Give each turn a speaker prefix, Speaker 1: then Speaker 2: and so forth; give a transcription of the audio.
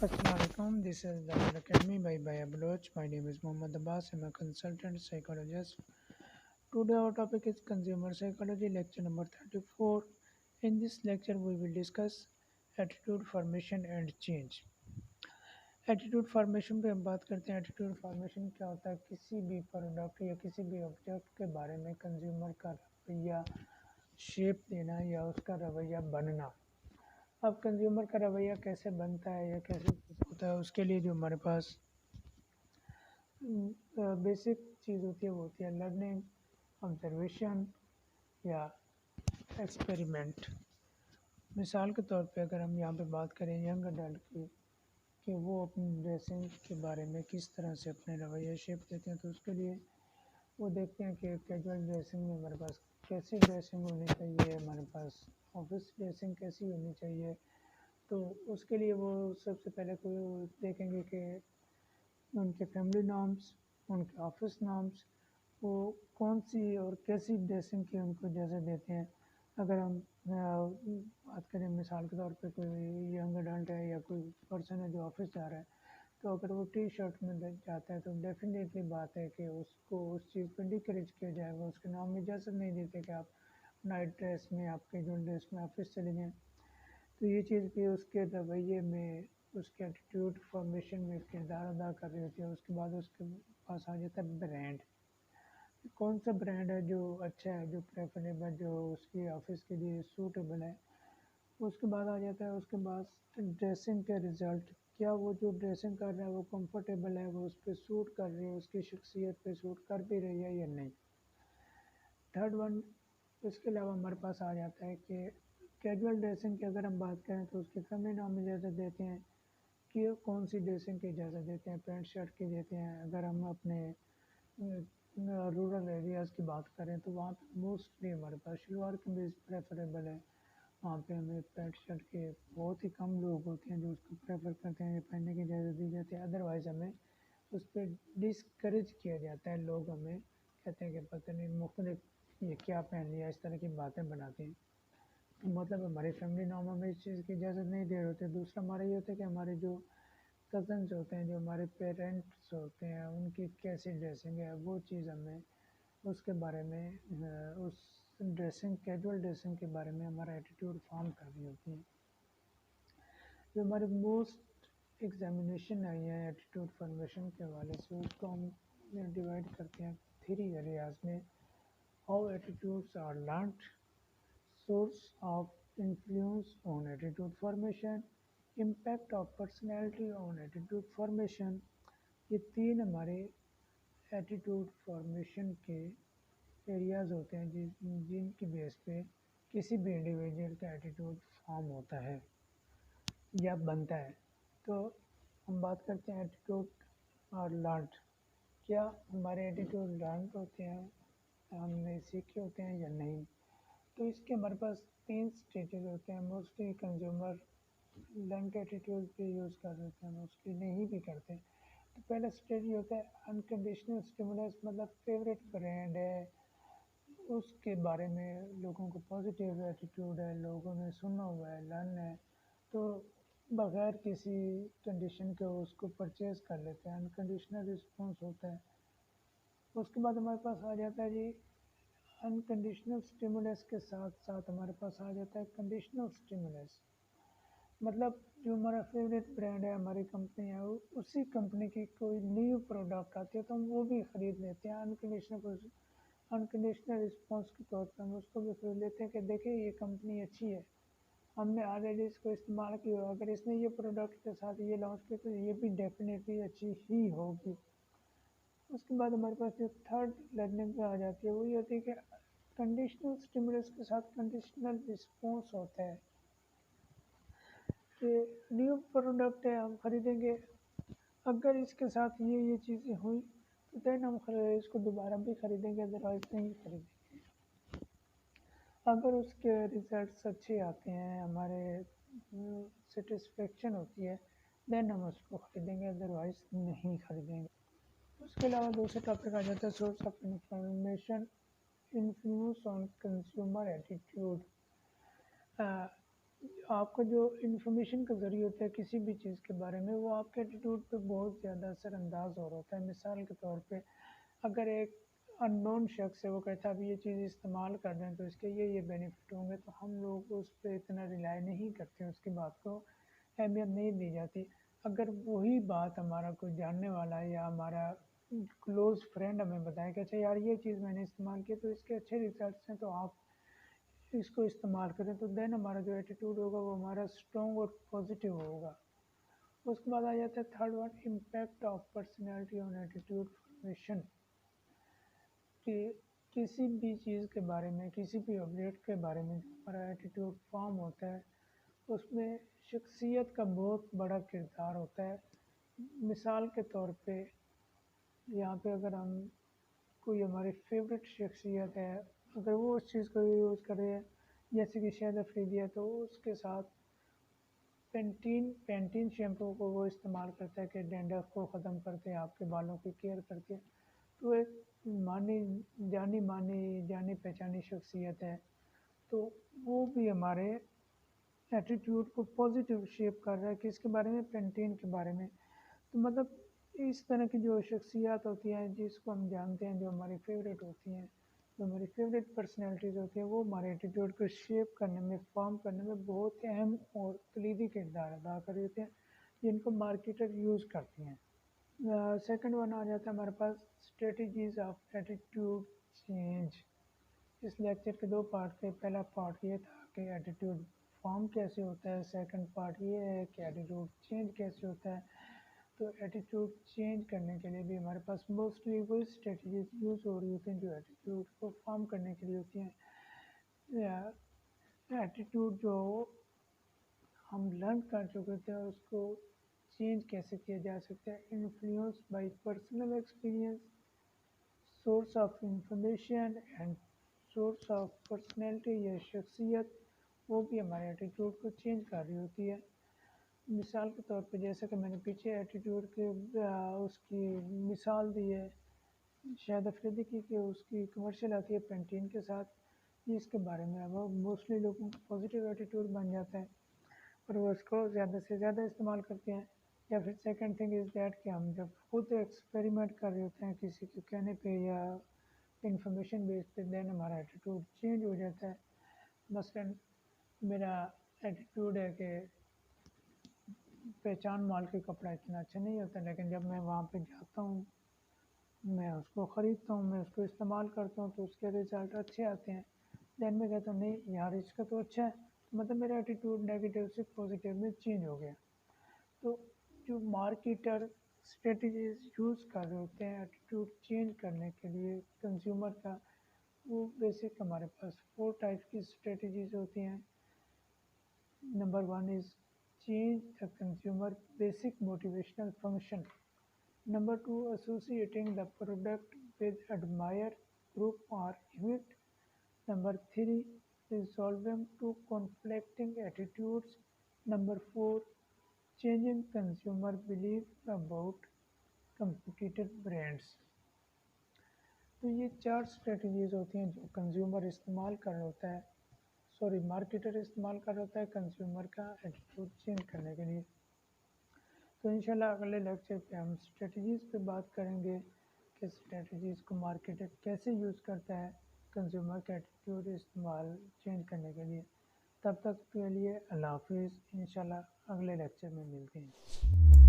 Speaker 1: Assalamualaikum. This is the Academy by Baya Baloch. My name is Mohammad Abbas. I'm a consultant psychologist. Today our topic is consumer psychology, lecture number 34. In this lecture, we will discuss attitude formation and change. Attitude formation पे हम बात करते हैं। Attitude formation क्या होता है? किसी भी प्रोडक्ट या किसी भी ऑब्जेक्ट के बारे में कंज्यूमर का रवैया शेप देना या उसका रवैया बनना। अब कंज्यूमर का रवैया कैसे बनता है या कैसे होता है, उसके लिए जो हमारे पास बेसिक चीज़ होती है वो होती है लर्निंग, ऑब्जर्वेशन या एक्सपेरिमेंट। मिसाल के तौर पे अगर हम यहाँ पे बात करें यंग अडल्ट की कि वो अपनी ड्रेसिंग के बारे में किस तरह से अपने रवैया शेप देते हैं, तो उसके लिए वो देखते हैं कि कैजुअल ड्रेसिंग में हमारे पास कैसी ड्रेसिंग होनी चाहिए, हमारे पास ऑफिस ड्रेसिंग कैसी होनी चाहिए। तो उसके लिए वो सबसे पहले कोई देखेंगे कि उनके फैमिली नॉर्म्स, उनके ऑफिस नॉर्म्स, वो कौन सी और कैसी ड्रेसिंग की उनको इजाज़त देते हैं। अगर हम बात करें मिसाल के तौर पे कोई यंग अडल्ट है या कोई पर्सन है जो ऑफिस जा रहा है, तो अगर वो टी शर्ट में जाता है तो डेफिनेटली बात है कि उसको उस चीज़ पर डिकरेज किया जाएगा। उसके नाम में इजाज़त नहीं देते कि आप नाइट ड्रेस में, आपके जो ड्रेस में ऑफिस चले जाएँ। तो ये चीज़ भी उसके रवैये में, उसके एटीट्यूड फॉर्मेशन में किरदार अदा कर रही होती है। उसके बाद उसके पास आ जाता है ब्रांड। कौन सा ब्रांड है जो अच्छा है, जो प्रेफरेबल, जो उसकी ऑफिस के लिए सूटेबल है। उसके बाद आ जाता है उसके पास ड्रेसिंग के रिज़ल्ट। क्या वो जो ड्रेसिंग कर रहा है वो कंफर्टेबल है, वो उस पर सूट कर रही है, उसकी शख्सियत पे सूट कर भी रही है या नहीं। थर्ड वन, इसके अलावा हमारे पास आ जाता है कि कैजुअल ड्रेसिंग की अगर हम बात करें तो उसके फैमिली नाम इजाज़त देते हैं कि कौन सी ड्रेसिंग की इजाज़त देते हैं, पैंट शर्ट की देते हैं। अगर हम अपने रूरल एरियाज़ की बात करें तो वहाँ पे मोस्टली हमारे पास शलवार कमीज़ प्रेफरेबल है। वहाँ पे हमें पैंट शर्ट के बहुत ही कम लोग होते हैं जो उसको प्रेफर करते हैं, पहनने की इजाज़त दी जाती है। अदरवाइज़ हमें उस पर डिस्करेज किया जाता है। लोग हमें कहते हैं कि पता नहीं मुख्तलिफ ये क्या पहन लिया, इस तरह की बातें बनाते हैं। तो मतलब हमारी फैमिली नॉर्म हमें इस चीज़ की इजाज़त नहीं दे रहे होते। दूसरा हमारा ये होता है कि हमारे जो कज़न्स होते हैं, जो हमारे पेरेंट्स होते हैं, उनकी कैसी ड्रेसिंग है वो चीज़ हमें उसके बारे में उस ड्रेसिंग, कैजुअल ड्रेसिंग के बारे में हमारा एटीट्यूड फॉर्म कर रही होती है। जो हमारे मोस्ट एग्जामिनेशन आई है एटीट्यूड फॉर्मेशन के हवाले से, उसको हम डिवाइड करते हैं थ्री एरियाज में। How attitudes are learned, source of influence on attitude formation, impact of personality on attitude formation. ये तीन हमारे एटीट्यूड फॉर्मेशन के एरियाज़ होते हैं जिनकी बेस पे किसी भी इंडिविजुअल का एटीट्यूड फॉर्म होता है या बनता है। तो हम बात करते हैं एटीट्यूड और लर्नड। क्या हमारे एटीट्यूड लर्नड होते हैं, हमने सीखे होते हैं या नहीं। तो इसके हमारे पास तीन स्टेजेस होते हैं। मोस्टली कंज्यूमर लर्न एटीट्यूड पे यूज़ कर देते हैं, मोस्टली नहीं भी करते। तो पहला स्टेज ये होता है अनकंडीशनल स्टिमुलस, मतलब फेवरेट ब्रांड है, उसके बारे में लोगों को पॉजिटिव एटीट्यूड है, लोगों ने सुना हुआ है, लर्न है, तो बगैर किसी कंडीशन के उसको परचेज़ कर लेते हैं। अनकंडीशनल रिस्पॉन्स होता है। उसके बाद हमारे पास आ जाता है जी अनकंडीशनल स्टिमुलस के साथ साथ हमारे पास आ जाता है कंडीशनल स्टिमुलस। मतलब जो हमारा फेवरेट ब्रांड है, हमारी कंपनी है, उसी कंपनी की कोई न्यू प्रोडक्ट आती है तो हम वो भी ख़रीद लेते हैं। अनकंडीशनल रिस्पॉन्स के तौर पर हम उसको भी खरीद लेते हैं कि देखिए ये कंपनी अच्छी है, हमने ऑलरेडी इसको इस्तेमाल किया, अगर इसने ये प्रोडक्ट के साथ ये लॉन्च किया तो ये भी डेफिनेटली अच्छी ही होगी। उसके बाद हमारे पास जो थर्ड लर्निंग पे आ जाती है वो ये होती है कि कंडीशनल स्टिमुलस के साथ कंडीशनल रिस्पॉन्स होता है कि न्यू प्रोडक्ट है, हम ख़रीदेंगे, अगर इसके साथ ये चीज़ें हुई तो देन हम इसको दोबारा भी ख़रीदेंगे, अदरवाइज़ नहीं ख़रीदेंगे। अगर उसके रिज़ल्ट्स अच्छे आते हैं, हमारे सेटिस्फेक्शन होती है, देन हम उसको ख़रीदेंगे, अदरवाइज़ नहीं ख़रीदेंगे। उसके अलावा दूसरा टॉपिक आ जाता है source of information, influence on consumer attitude. آپ کا جو انفارمیشن کا ذریعہ ہوتا ہے کسی بھی چیز کے بارے میں، وہ آپ کے ایٹیٹیوڈ پہ بہت زیادہ اثر انداز ہو رہا ہوتا ہے۔ مثال کے طور پہ اگر ایک ان نون شخص ہے، وہ کہتا ہے اب یہ چیز استعمال کر رہے ہیں تو اس کے یہ بینیفٹ ہوں گے، تو ہم لوگ اس پہ اتنا ریلائی نہیں کرتے، اس کی بات کو اہمیت نہیں دی جاتی۔ اگر وہی بات ہمارا کوئی جاننے والا ہے یا ہمارا کلوز فرینڈ ہمیں بتائے کہ اچھا یار یہ چیز میں نے استعمال کی تو اس کے اچھے ریزلٹس ہیں، تو آپ اس کو استعمال کریں، تو دین ہمارا جو ایٹیٹیوڈ ہوگا وہ ہمارا اسٹرانگ اور پازیٹیو ہوگا۔ اس کے بعد آ جاتا ہے third one, impact of personality on attitude formation, کہ کسی بھی چیز کے بارے میں، کسی بھی آبجیکٹ کے بارے میں جو ہمارا ایٹیٹیوڈ فارم ہوتا ہے اس میں شخصیت کا بہت بڑا کردار ہوتا ہے۔ مثال کے طور پہ یہاں پہ اگر ہم کوئی ہماری فیوریٹ شخصیت ہے، اگر وہ اس چیز کو یوز کرے جیسے کہ شاہد افریدی ہے، تو اس کے ساتھ پینٹین شیمپو کو وہ استعمال کرتا ہے کہ ڈینڈرف کو ختم کرتے ہیں، آپ کے بالوں کی کیئر کرتے ہیں، تو ایک جانی پہچانی شخصیت ہے، تو وہ بھی ہمارے ایٹیٹیوڈ کو پازیٹیو شیپ کر رہا ہے، کہ اس کے بارے میں، پینٹین کے بارے میں۔ تو مطلب اس طرح کی جو شخصیات ہوتی ہیں جس کو ہم جانتے ہیں، جو ہماری فیوریٹ ہوتی ہیں، جو ہماری فیوریٹ پرسنالٹیز ہوتی ہیں، وہ ہمارے ایٹیٹیوڈ کو شیپ کرنے میں، فارم کرنے میں بہت اہم اور کلیدی کردار ادا کر رہے ہوتے ہیں، جن کو مارکیٹر یوز کرتی ہیں۔ سیکنڈ ون آ جاتا ہے ہمارے پاس اسٹریٹجیز آف ایٹیٹیوڈ چینج۔ اس لیکچر کے دو پارٹ تھے، پہلا پارٹ یہ تھا کہ ایٹیٹیوڈ فارم کیسے ہوتا ہے، سیکنڈ پارٹ یہ ہے کہ ایٹیٹیوڈ چینج کیسے ہوتا ہے۔ تو ایٹیٹیوڈ چینج کرنے کے لیے بھی ہمارے پاس موسٹلی وہی اسٹریٹجیز یوز ہو رہی ہوتی ہیں جو ایٹیٹیوڈ کو فارم کرنے کے لیے ہوتی ہیں۔ ایٹیٹیوڈ جو ہم لرن کر چکے تھے اس کو چینج کیسے کیا جا سکتا ہے، influence by personal experience, source of information and source of personality یا شخصیت، وہ بھی ہمارے ایٹیٹیوڈ کو چینج کر رہی ہوتی ہے۔ مثال کے طور پہ جیسا کہ میں نے پیچھے ایٹیٹیوڈ کے اس کی مثال دی ہے شاہد افریدی کی، کہ اس کی کمرشل آتی ہے پینٹین کے ساتھ، جس کے بارے میں وہ موسٹلی لوگوں کا پازیٹیو ایٹیٹیوڈ بن جاتا ہے اور وہ اس کو زیادہ سے زیادہ استعمال کرتے ہیں۔ یا پھر سیکنڈ تھنگ از دیٹ کہ ہم جب خود ایکسپیریمنٹ کر رہے ہوتے ہیں کسی کے کہنے پہ یا انفارمیشن بیس پہ، دین ہمارا ایٹیٹیوڈ چینج ہو جاتا ہے۔ مثلاً میرا ایٹیٹیوڈ ہے کہ پہچان مال کے کپڑا اتنا اچھا نہیں ہوتا، لیکن جب میں وہاں پہ جاتا ہوں، میں اس کو خریدتا ہوں، میں اس کو استعمال کرتا ہوں، تو اس کے رزلٹ اچھے آتے ہیں، دین میں کہتا ہوں نہیں یار اس کا تو اچھا ہے، مطلب میرا ایٹیٹیوڈ نیگیٹیو سے پازیٹیو میں چینج ہو گیا۔ تو جو مارکیٹر اسٹریٹجیز یوز کر رہے ہوتے ہیں ایٹیٹیوڈ چینج کرنے کے لیے کنزیومر کا، وہ بیسک ہمارے پاس 4 ٹائپ کی اسٹریٹجیز ہوتی ہیں۔ Number 1 is change the consumer basic motivational function. Number 2, associating the product with admired group or event. Number 3, resolving two conflicting attitudes. Number 4, changing consumer belief about competitive brands. تو یہ 4 strategies ہوتی ہیں جو consumer استعمال کر رہا ہوتا ہے، مارکیٹر استعمال کر رہا ہوتا ہے کنزیومر کا ایٹیٹیوڈ چینج کرنے کے لیے۔ تو انشاءاللہ اگلے لیکچر پہ ہم اسٹریٹجیز پہ بات کریں گے کہ اسٹریٹجیز کو مارکیٹر کیسے یوز کرتا ہے کنزیومر کا ایٹیٹیوڈ استعمال چینج کرنے کے لیے۔ تب تک کے لیے اللہ حافظ، انشاءاللہ اگلے لیکچر میں ملتے ہیں۔